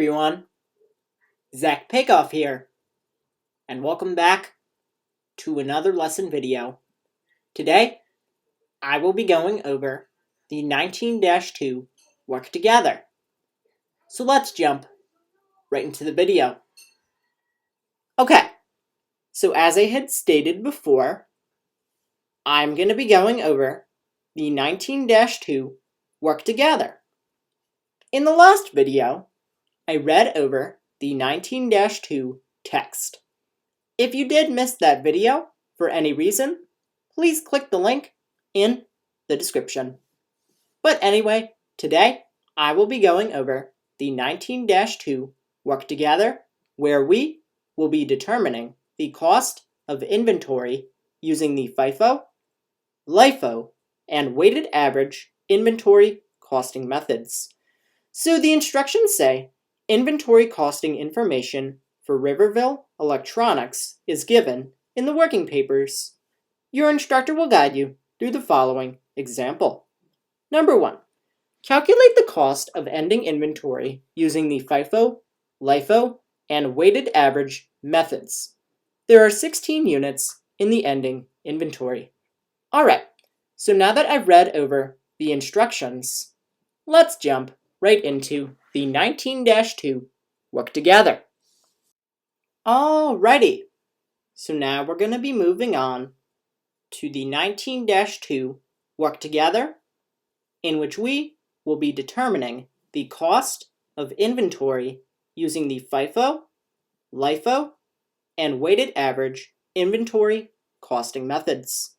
everyone, Zach Pakoff here, and welcome back to another lesson video. Today, I will be going over the 19-2 work together. So let's jump right into the video. Okay, so as I had stated before, I'm going to be going over the 19-2 work together. In the last video, I read over the 19-2 text. If you did miss that video for any reason, please click the link in the description. But anyway, today I will be going over the 19-2 work together, where we will be determining the cost of inventory using the FIFO, LIFO, and weighted average inventory costing methods. So the instructions say inventory costing information for Riverville Electronics is given in the working papers. Your instructor will guide you through the following example. Number 1. Calculate the cost of ending inventory using the FIFO, LIFO, and weighted average methods. There are 16 units in the ending inventory. Alright, so now that I've read over the instructions, let's jump right into the 19-2 work together. Alrighty, so now we're going to be moving on to the 19-2 work together, in which we will be determining the cost of inventory using the FIFO, LIFO, and weighted average inventory costing methods.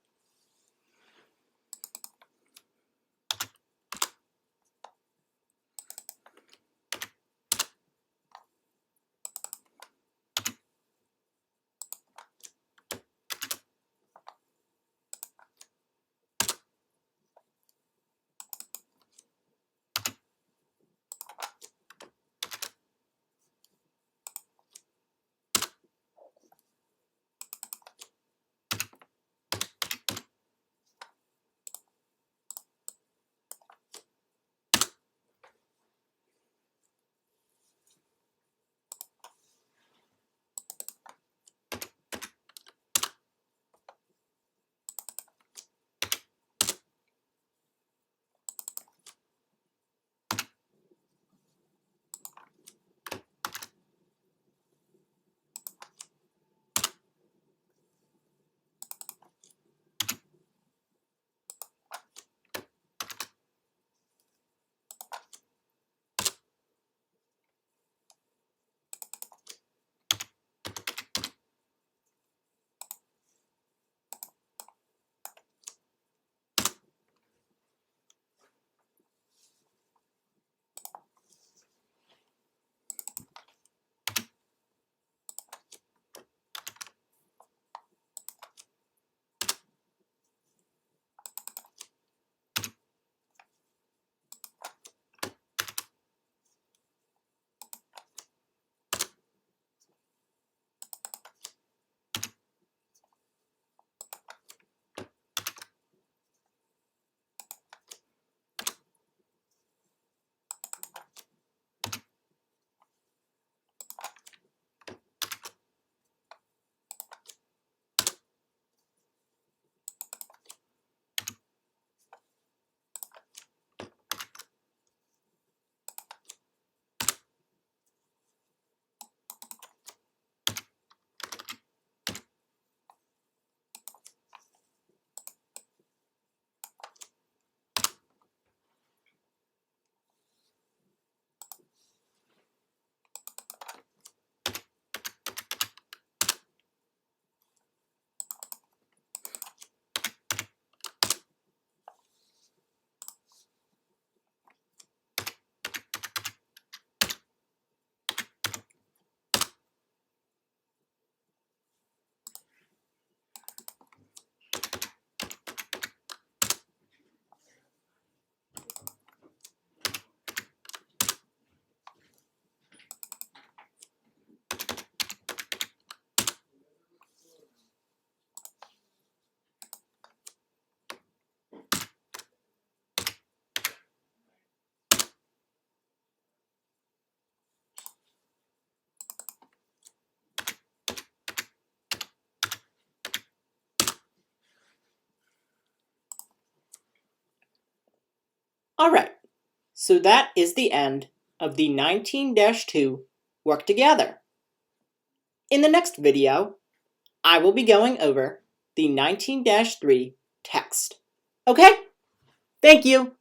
So that is the end of the 19-2 work together. In the next video, I will be going over the 19-3 text. Okay? Thank you.